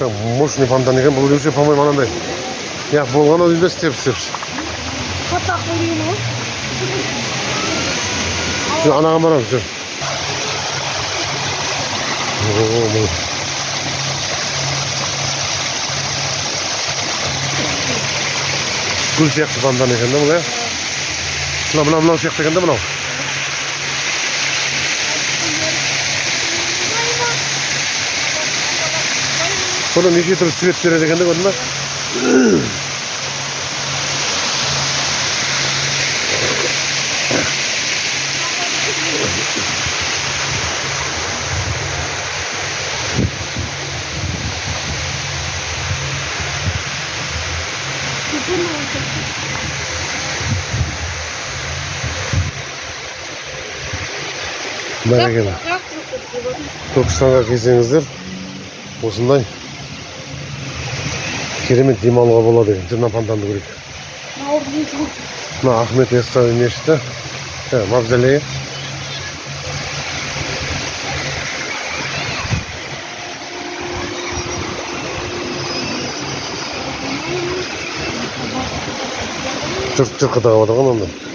Мощный фонтан екен, бұл деуше по-моему анандай. Я болған ол үйде істеп. Қатақ көрейін ғой. Şu anağa bana şu. Gül siyaktı fandan ekan da bu ya. Mına siyaktı ekan da mına. Bunu nece tür süvet verir ekan da gördün mü? Бәрекелді. Түркістанға келсеңіздер, осындай керемет демалуға болады екен. Жырна фонтанды көрейік. Мына Ахмет Яссауи мешіті, мавзолейі. Жұрт жырқыда қалады ғой онда.